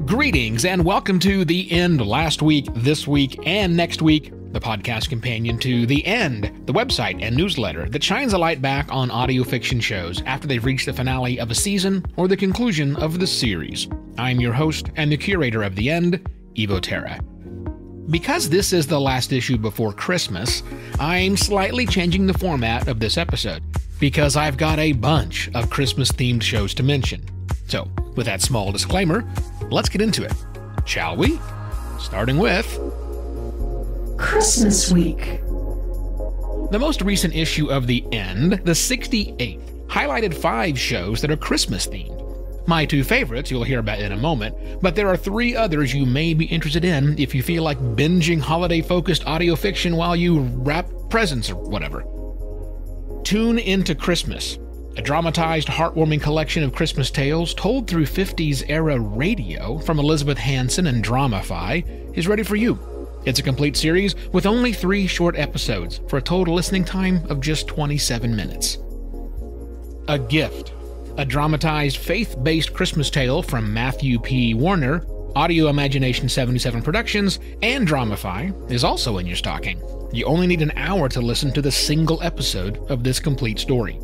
Greetings and welcome to The End Last Week, This Week, and Next Week, the podcast companion to The End, the website and newsletter that shines a light back on audio fiction shows after they've reached the finale of a season or the conclusion of the series. I'm your host and the curator of The End, Evo Terra. Because this is the last issue before Christmas, I'm slightly changing the format of this episode, because I've got a bunch of Christmas-themed shows to mention. So, with that small disclaimer, let's get into it, shall we? Starting with Christmas Week. The most recent issue of The End, the 68th, highlighted 5 shows that are Christmas-themed. My 2 favorites you'll hear about in a moment, but there are 3 others you may be interested in if you feel like binging holiday-focused audio fiction while you wrap presents or whatever. Tune Into Christmas, a dramatized, heartwarming collection of Christmas tales told through 50s-era radio from Elizabeth Hansen and Dramify, is ready for you. It's a complete series with only 3 short episodes for a total listening time of just 27 minutes. A Gift, a dramatized, faith-based Christmas tale from Matthew P. Warner, Audio Imagination 77 Productions, and Dramify, is also in your stocking. You only need an hour to listen to the single episode of this complete story.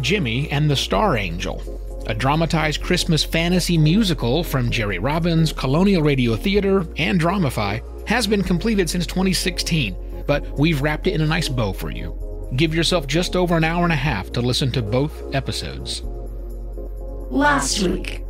Jimmy and the Star Angel, a dramatized Christmas fantasy musical from Jerry Robbins, Colonial Radio Theater, and Dramify, has been completed since 2016, but we've wrapped it in a nice bow for you. Give yourself just over an hour and a half to listen to both episodes. Last week.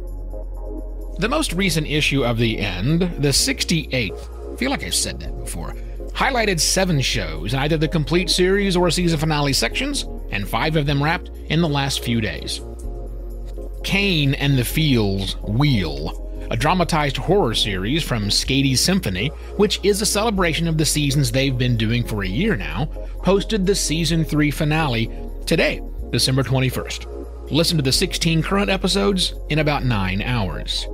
The most recent issue of The End, the 68th, I feel like I've said that before, highlighted 7 shows in either the complete series or season finale sections, and 5 of them wrapped in the last few days. Kane and the Fields Wheel, a dramatized horror series from Skady Symphony, which is a celebration of the seasons they've been doing for a year now, posted the Season 3 finale today, December 21st. Listen to the 16 current episodes in about 9 hours.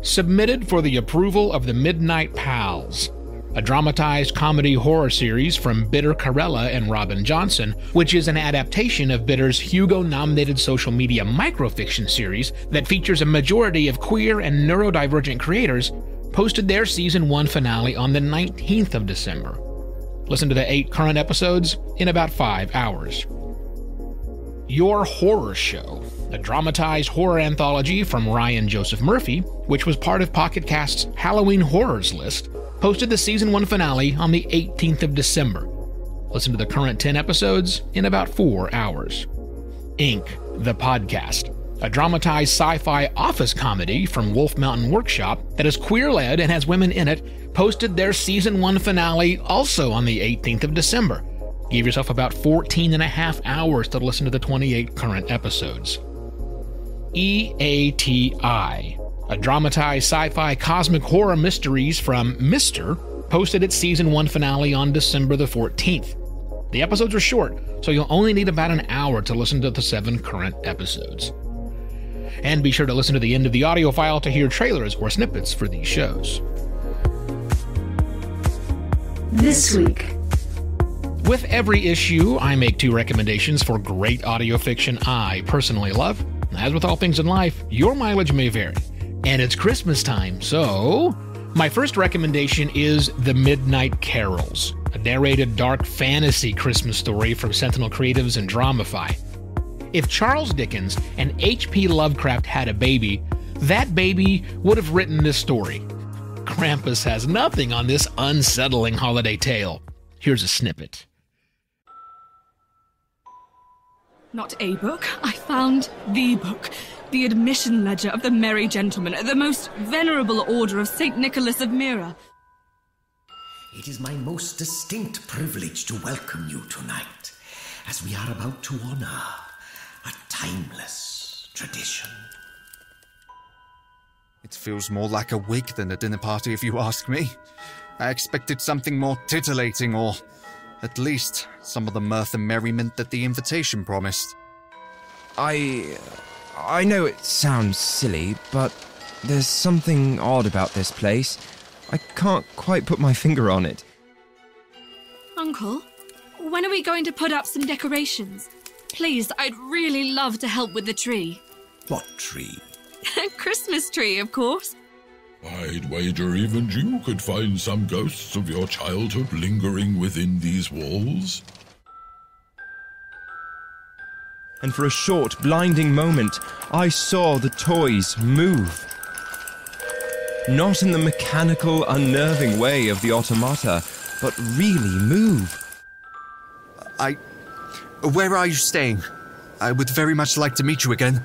Submitted for the approval of the Midnight Pals, a dramatized comedy horror series from Bitter Carella and Robin Johnson, which is an adaptation of Bitter's Hugo-nominated social media microfiction series that features a majority of queer and neurodivergent creators, posted their Season 1 finale on the 19th of December. Listen to the 8 current episodes in about 5 hours. Your Horror Show, a dramatized horror anthology from Ryan Joseph Murphy, which was part of Pocket Cast's Halloween Horrors list, posted the Season 1 finale on the 18th of December. Listen to the current 10 episodes in about 4 hours. Ink, the Podcast, a dramatized sci-fi office comedy from Wolf Mountain Workshop that is queer-led and has women in it, posted their Season 1 finale also on the 18th of December. Give yourself about 14 and a half hours to listen to the 28 current episodes. EATI, a dramatized sci-fi cosmic horror mysteries from Mr., posted its Season 1 finale on December the 14th. The episodes are short, so you'll only need about an hour to listen to the 7 current episodes. And be sure to listen to the end of the audio file to hear trailers or snippets for these shows. This week. With every issue, I make 2 recommendations for great audio fiction I personally love. As with all things in life, your mileage may vary. And it's Christmas time, so my first recommendation is The Midnight Carols, a narrated dark fantasy Christmas story from Sentinel Creatives and Dramify. If Charles Dickens and H.P. Lovecraft had a baby, that baby would have written this story. Krampus has nothing on this unsettling holiday tale. Here's a snippet. Not a book. I found the book. The admission ledger of the Merry Gentlemen, the most venerable order of St. Nicholas of Myra. It is my most distinct privilege to welcome you tonight, as we are about to honor a timeless tradition. It feels more like a wig than a dinner party, if you ask me. I expected something more titillating, or at least some of the mirth and merriment that the invitation promised. I know it sounds silly, but there's something odd about this place. I can't quite put my finger on it. Uncle, when are we going to put up some decorations? Please, I'd really love to help with the tree. What tree? Christmas tree, of course. I'd wager even you could find some ghosts of your childhood lingering within these walls. And for a short, blinding moment, I saw the toys move. Not in the mechanical, unnerving way of the automata, but really move. Where are you staying? I would very much like to meet you again.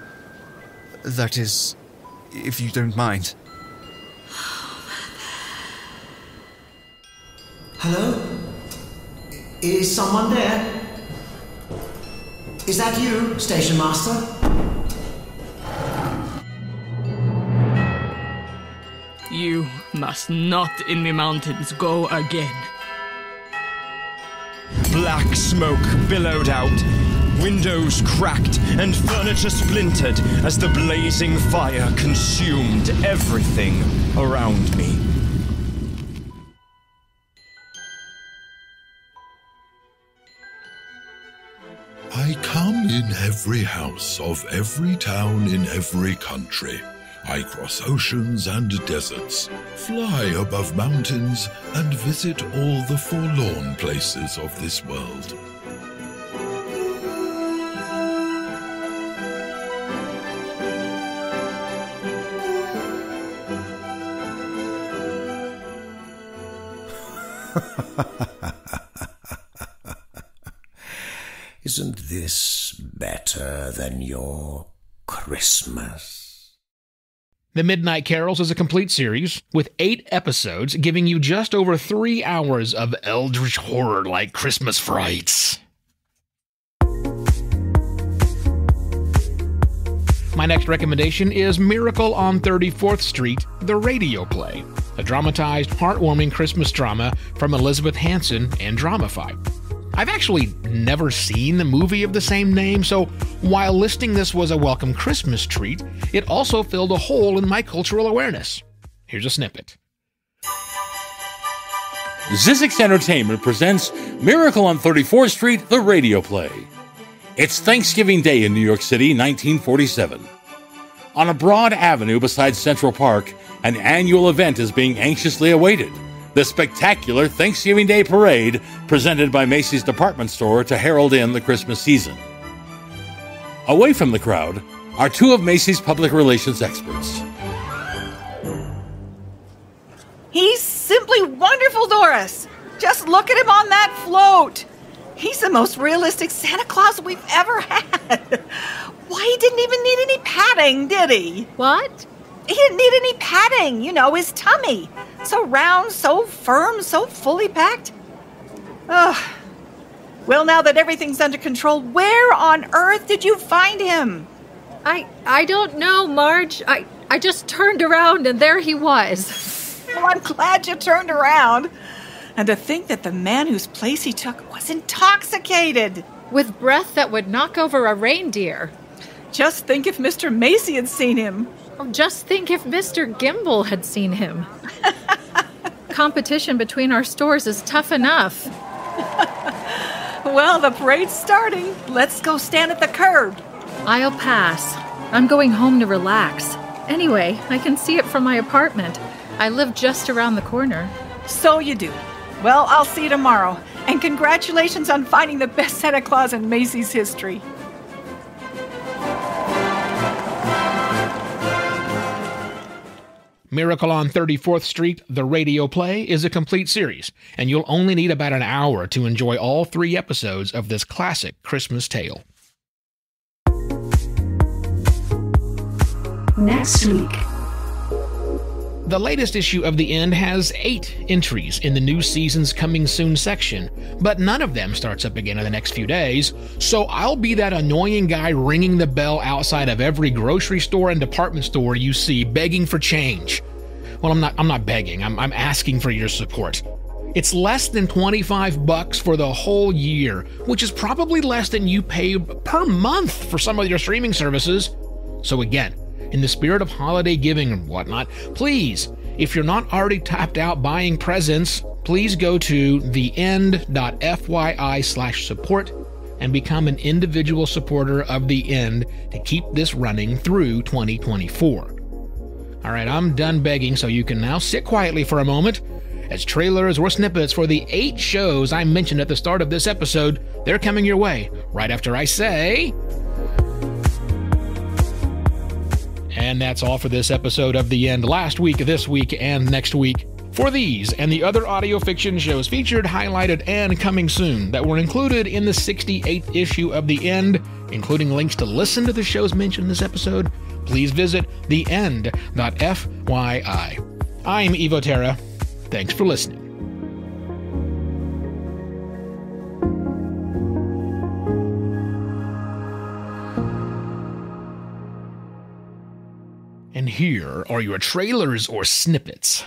That is, if you don't mind. Hello? Is someone there? Is that you, Station Master? You must not in the mountains go again. Black smoke billowed out, windows cracked, and furniture splintered as the blazing fire consumed everything around me. I come in every house of every town in every country. I cross oceans and deserts, fly above mountains, and visit all the forlorn places of this world. Isn't this better than your Christmas? The Midnight Carols is a complete series with 8 episodes, giving you just over 3 hours of eldritch horror like Christmas frights. My next recommendation is Miracle on 34th Street, the radio play, a dramatized, heartwarming Christmas drama from Elizabeth Hansen and Dramafy. I've actually never seen the movie of the same name, so while listing this was a welcome Christmas treat, it also filled a hole in my cultural awareness. Here's a snippet. Zizix Entertainment presents Miracle on 34th Street, the radio play. It's Thanksgiving Day in New York City, 1947. On a broad avenue beside Central Park, an annual event is being anxiously awaited. The spectacular Thanksgiving Day Parade, presented by Macy's department store to herald in the Christmas season. Away from the crowd are 2 of Macy's public relations experts. He's simply wonderful, Doris. Just look at him on that float. He's the most realistic Santa Claus we've ever had. Why, he didn't even need any padding, did he? What? He didn't need any padding, his tummy. So round, so firm, so fully packed. Ugh. Well, now that everything's under control, where on earth did you find him? I don't know, Marge. I just turned around and there he was. Well, I'm glad you turned around. And to think that the man whose place he took was intoxicated. With breath that would knock over a reindeer. Just think if Mr. Macy had seen him. Oh, just think if Mr. Gimble had seen him. Competition between our stores is tough enough. Well, the parade's starting. Let's go stand at the curb. I'll pass. I'm going home to relax. Anyway, I can see it from my apartment. I live just around the corner. So you do. Well, I'll see you tomorrow. And congratulations on finding the best Santa Claus in Macy's history. Miracle on 34th Street, the radio play, is a complete series, and you'll only need about an hour to enjoy all 3 episodes of this classic Christmas tale. Next week. The latest issue of The End has 8 entries in the new season's Coming Soon section, but none of them starts up again in the next few days, so I'll be that annoying guy ringing the bell outside of every grocery store and department store you see begging for change. Well, I'm not begging, I'm asking for your support. It's less than $25 for the whole year, which is probably less than you pay per month for some of your streaming services. So again, in the spirit of holiday giving and whatnot, please, if you're not already tapped out buying presents, please go to theend.fyi/support and become an individual supporter of the end to keep this running through 2024. Alright, I'm done begging, so you can now sit quietly for a moment, as trailers or snippets for the 8 shows I mentioned at the start of this episode, they're coming your way right after I say... And that's all for this episode of The End. Last week, this week, and next week. For these and the other audio fiction shows featured, highlighted, and coming soon that were included in the 68th issue of The End, including links to listen to the shows mentioned in this episode, please visit theend.fyi. I'm Evo Terra. Thanks for listening. And here are your trailers or snippets.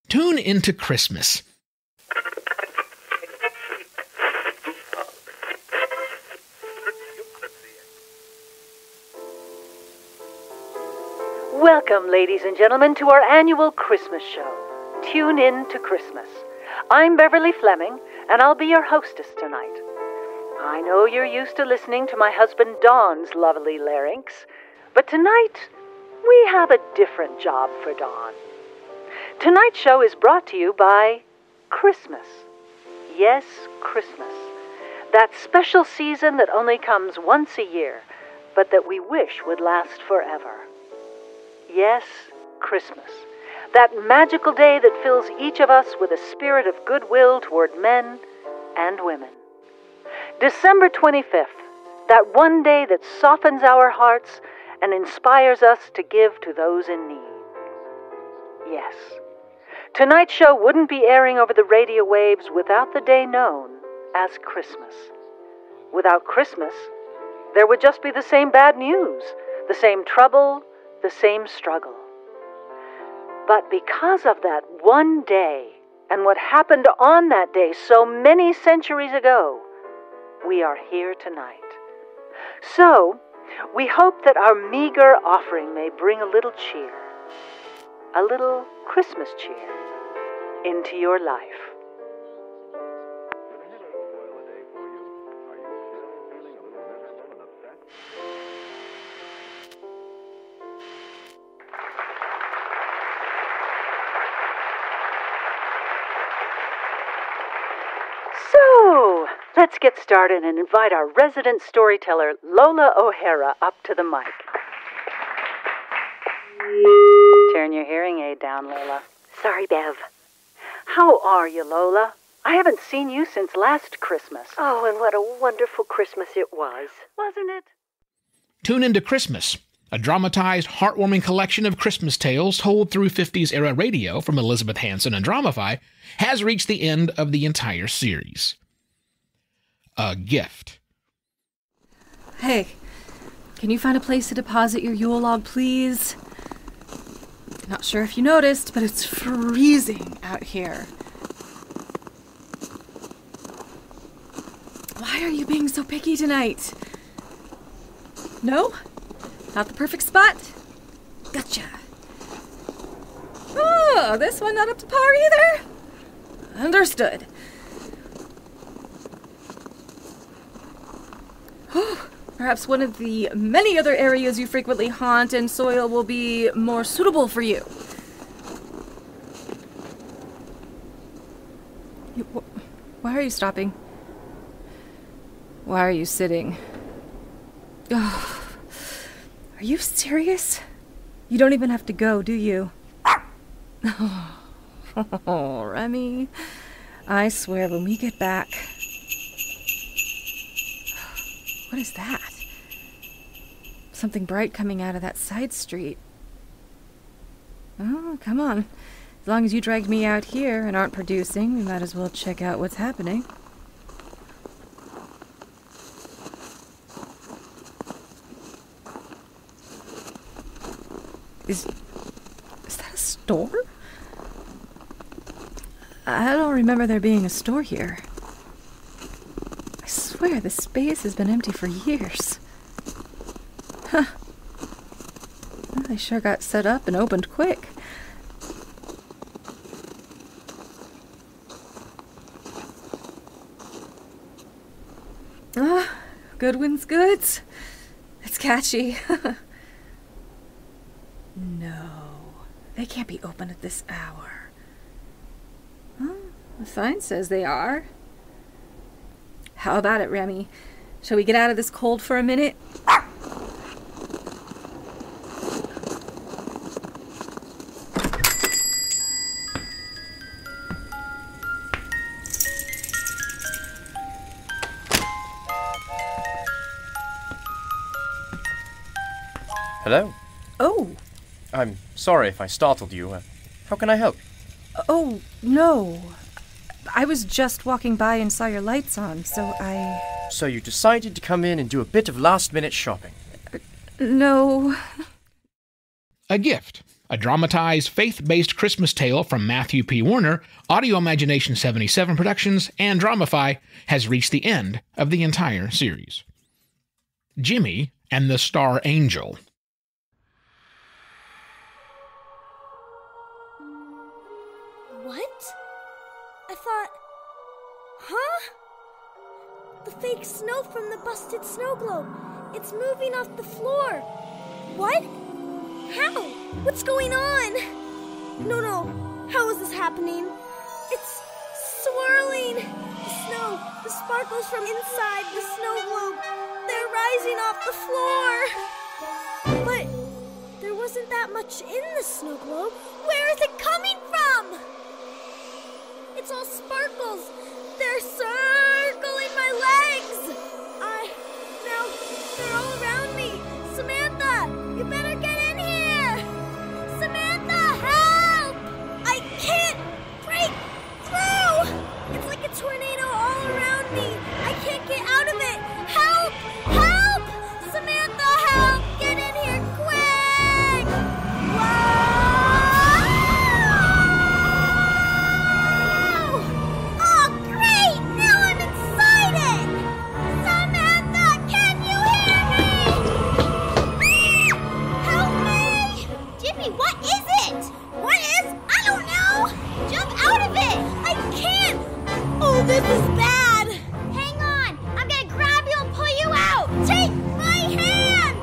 Tune into Christmas. Welcome, ladies and gentlemen, to our annual Christmas show. Tune in to Christmas. I'm Beverly Fleming, and I'll be your hostess tonight. I know you're used to listening to my husband Don's lovely larynx, but tonight we have a different job for Don. Tonight's show is brought to you by Christmas. Yes, Christmas. That special season that only comes once a year, but that we wish would last forever. Yes, Christmas. That magical day that fills each of us with a spirit of goodwill toward men and women. December 25th, that one day that softens our hearts and inspires us to give to those in need. Yes. Tonight's show wouldn't be airing over the radio waves without the day known as Christmas. Without Christmas, there would just be the same bad news, the same trouble, the same struggle. But because of that one day, and what happened on that day so many centuries ago, we are here tonight. So, we hope that our meager offering may bring a little cheer, a little Christmas cheer, into your life. So, let's get started and invite our resident storyteller, Lola O'Hara, up to the mic. Turn your hearing aid down, Lola. Sorry, Bev. How are you, Lola? I haven't seen you since last Christmas. Oh, and what a wonderful Christmas it was. Wasn't it? Tune into Christmas, a dramatized, heartwarming collection of Christmas tales told through 50s-era radio from Elizabeth Hansen and Dramify, has reached the end of the entire series. A gift. Hey, can you find a place to deposit your Yule log, please? Not sure if you noticed, but it's freezing out here. Why are you being so picky tonight? No? Not the perfect spot? Gotcha. Oh, this one not up to par either? Understood. Perhaps one of the many other areas you frequently haunt and soil will be more suitable for you. Why are you stopping? Why are you sitting? Oh, are you serious? You don't even have to go, do you? Oh, Remy. I swear when we get back... What is that? Something bright coming out of that side street. Oh, come on. As long as you dragged me out here and aren't producing, we might as well check out what's happening. Is that a store? I don't remember there being a store here. I swear this space has been empty for years. Huh. Well, they sure got set up and opened quick. Goodwin's Goods? It's catchy. No, they can't be open at this hour. Oh, the sign says they are. How about it, Remy? Shall we get out of this cold for a minute? Hello? Oh. I'm sorry if I startled you. How can I help? Oh, no. I was just walking by and saw your lights on, so I... So you decided to come in and do a bit of last-minute shopping? No. A Gift, a dramatized, faith-based Christmas tale from Matthew P. Warner, Audio Imagination 77 Productions, and Dramify, has reached the end of the entire series. Jimmy and the Star Angel. What? I thought... Huh? The fake snow from the busted snow globe. It's moving off the floor. What? How? What's going on? No. How is this happening? It's swirling. The snow, the sparkles from inside the snow globe, they're rising off the floor. But there wasn't that much in the snow globe. Where is it coming from? It's all sparkles. They're circling my legs. Now, they're all around me. Samantha, you better get in here. Samantha, help! I can't break through. It's like a tornado all around me. I can't get out of it. Help! Help! Samantha, help! Get in here quick! Whoa! This is bad! Hang on! I'm gonna grab you and pull you out! Take my hand!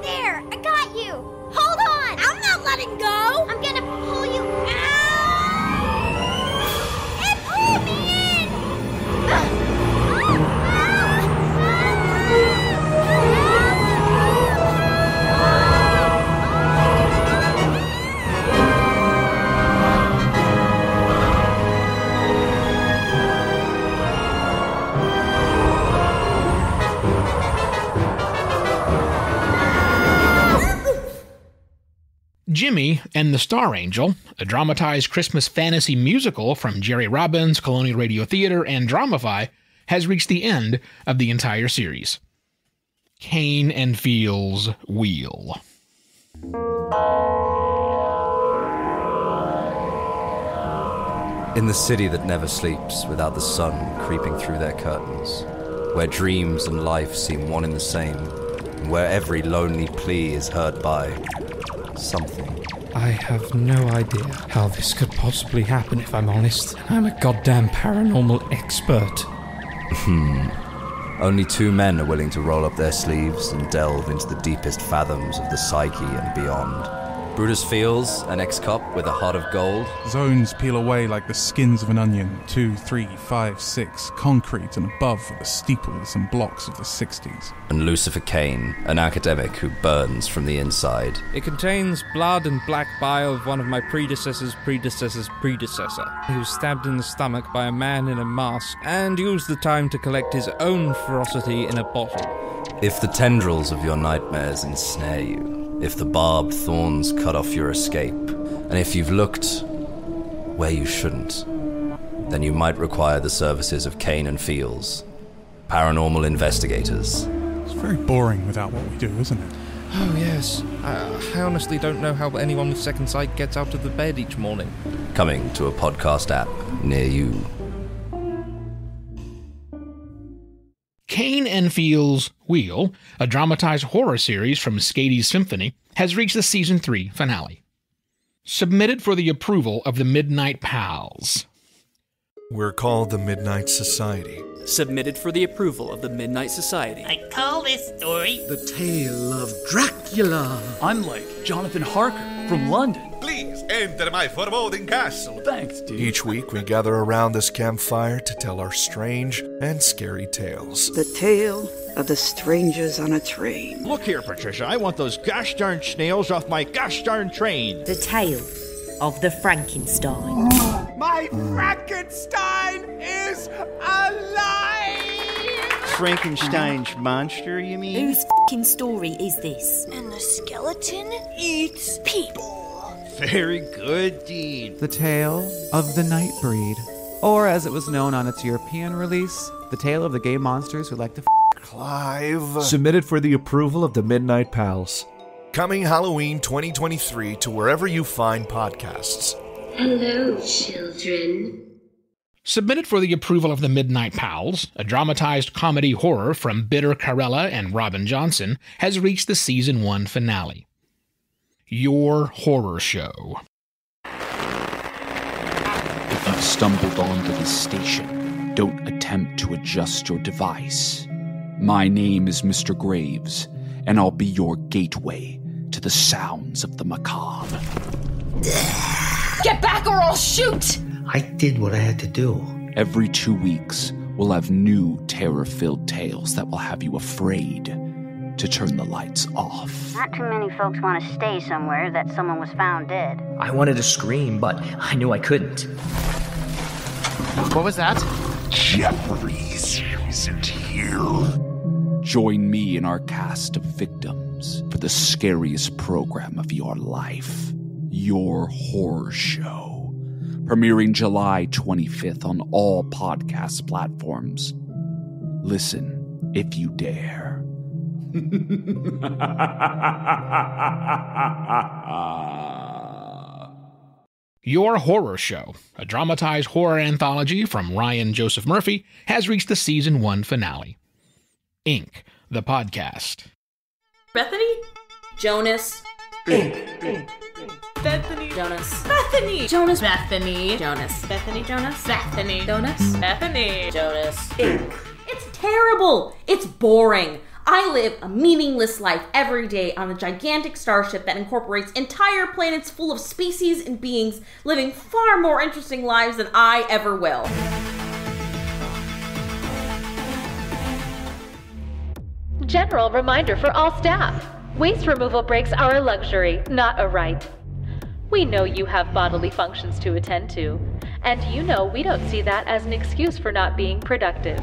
There! I got you! Hold on! I'm not letting go! I'm gonna pull you out! And pull me in! Jimmy and the Star Angel, a dramatized Christmas fantasy musical from Jerry Robbins, Colonial Radio Theater, and Dramify, has reached the end of the entire series. Kane and Fiel's Wheel. In the city that never sleeps, without the sun creeping through their curtains, where dreams and life seem one and the same, and where every lonely plea is heard by something. I have no idea how this could possibly happen, if I'm honest. I'm a goddamn paranormal expert. Only two men are willing to roll up their sleeves and delve into the deepest fathoms of the psyche and beyond. Brutus Fields, an ex-cop with a heart of gold. Zones peel away like the skins of an onion. 2, 3, 5, 6, concrete and above the steeples and blocks of the 60s. And Lucifer Kane, an academic who burns from the inside. It contains blood and black bile of one of my predecessor's predecessor's predecessor. He was stabbed in the stomach by a man in a mask and used the time to collect his own ferocity in a bottle. If the tendrils of your nightmares ensnare you, if the barbed thorns cut off your escape, and if you've looked where you shouldn't, then you might require the services of Kane and Fields, paranormal investigators. It's very boring without what we do, isn't it? Oh, yes. I honestly don't know how anyone with second sight gets out of the bed each morning. Coming to a podcast app near you. Kane and Fiel's Wheel, a dramatized horror series from Skades Symphony, has reached the Season 3 finale. Submitted for the approval of the Midnight Pals. We're called the Midnight Society. Submitted for the approval of the Midnight Society. I call this story The Tale of Dracula. I'm like Jonathan Harker from London. Please enter my foreboding castle. Thanks, dude. Each week we gather around this campfire to tell our strange and scary tales. The Tale of the Strangers on a Train. Look here, Patricia, I want those gosh darn snails off my gosh darn train. The Tale of the Frankenstein. My Frankenstein is alive! Frankenstein's monster, you mean? Whose f***ing story is this? And the skeleton eats people. Very good, Dean. The Tale of the Nightbreed. Or, as it was known on its European release, The Tale of the Gay Monsters Who Like to Clive. Submitted for the approval of the Midnight Pals. Coming Halloween 2023 to wherever you find podcasts. Hello, children. Submitted for the approval of the Midnight Pals, a dramatized comedy horror from Bitter Carella and Robin Johnson, has reached the Season 1 finale. Your Horror Show. If you've stumbled onto this station, don't attempt to adjust your device. My name is Mr. Graves, and I'll be your gateway to the sounds of the macabre. Get back or I'll shoot! I did what I had to do. Every 2 weeks, we'll have new terror-filled tales that will have you afraid to turn the lights off. Not too many folks want to stay somewhere that someone was found dead. I wanted to scream, but I knew I couldn't. What was that? Jeffries isn't here. Join me in our cast of victims for the scariest program of your life, Your Horror Show, premiering July 25th on all podcast platforms. Listen if you dare. Your Horror Show, a dramatized horror anthology from Ryan Joseph Murphy, has reached the Season 1 finale. Inc., the podcast. Bethany? Jonas. Inc. Bethany. Jonas. Bethany. Jonas. Bethany. Jonas. Bethany. Jonas. Bethany. Jonas. Bethany. Jonas. Inc. It's terrible. It's boring. I live a meaningless life every day on a gigantic starship that incorporates entire planets full of species and beings living far more interesting lives than I ever will. General reminder for all staff. Waste removal breaks are a luxury, not a right. We know you have bodily functions to attend to, and you know we don't see that as an excuse for not being productive.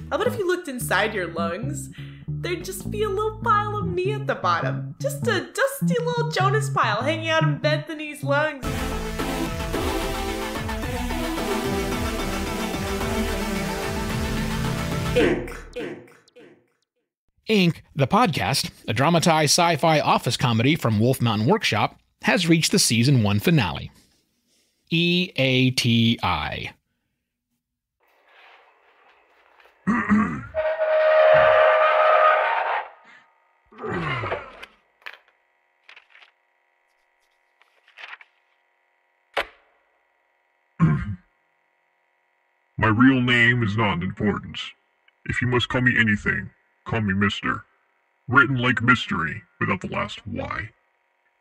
How about if you looked inside your lungs? There'd just be a little pile of me at the bottom. Just a dusty little Jonas pile hanging out in Bethany's lungs. Inc. Inc., the podcast, a dramatized sci-fi office comedy from Wolf Mountain Workshop, has reached the Season 1 finale. EATI. My real name is not important. If you must call me anything, call me Mr. Written like mystery, without the last Y.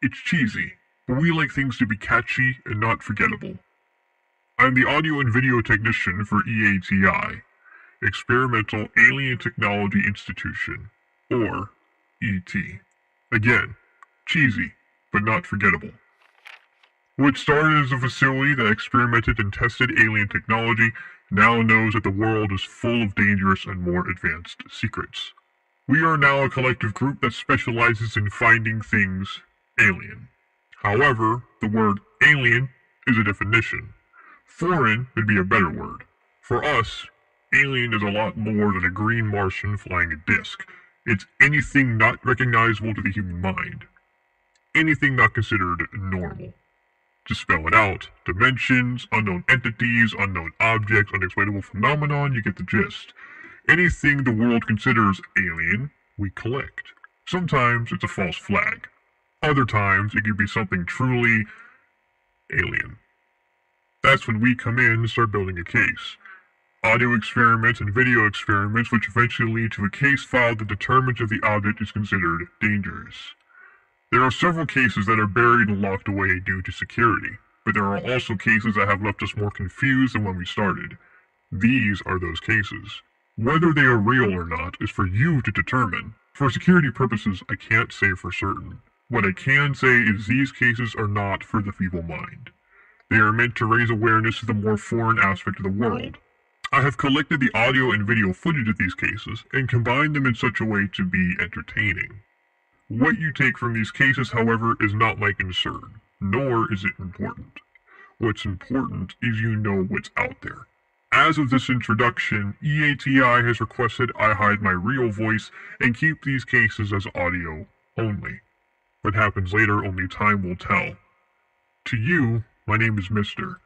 It's cheesy, but we like things to be catchy and not forgettable. I'm the audio and video technician for EATI, Experimental Alien Technology Institution, or ET. Again, cheesy, but not forgettable. What started as a facility that experimented and tested alien technology now knows that the world is full of dangerous and more advanced secrets. We are now a collective group that specializes in finding things alien. However, the word alien is a definition. Foreign would be a better word. For us, alien is a lot more than a green Martian flying a disc. It's anything not recognizable to the human mind. Anything not considered normal. To spell it out, dimensions, unknown entities, unknown objects, unexplainable phenomenon, you get the gist. Anything the world considers alien, we collect. Sometimes it's a false flag. Other times it could be something truly alien. That's when we come in and start building a case. Audio experiments and video experiments which eventually lead to a case file that determines if the object is considered dangerous. There are several cases that are buried and locked away due to security, but there are also cases that have left us more confused than when we started. These are those cases. Whether they are real or not is for you to determine. For security purposes, I can't say for certain. What I can say is these cases are not for the feeble mind. They are meant to raise awareness to the more foreign aspect of the world. I have collected the audio and video footage of these cases and combined them in such a way to be entertaining. What you take from these cases, however, is not my concern, nor is it important. What's important is you know what's out there. As of this introduction, EATI has requested I hide my real voice and keep these cases as audio only. What happens later, only time will tell. To you, my name is Mr.,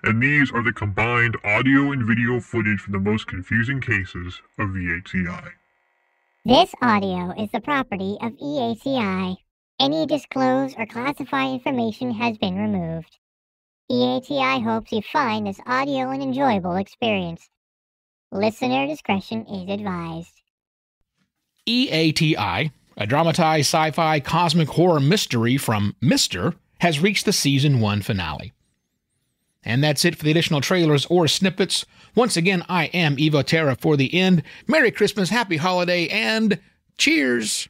and these are the combined audio and video footage from the most confusing cases of EATI. This audio is the property of EATI. Any disclosed or classified information has been removed. EATI hopes you find this audio an enjoyable experience. Listener discretion is advised. EATI, a dramatized sci-fi cosmic horror mystery from Mr., has reached the Season 1 finale. And that's it for the additional trailers or snippets. Once again, I am Evo Terra for the end. Merry Christmas, Happy Holiday, and cheers!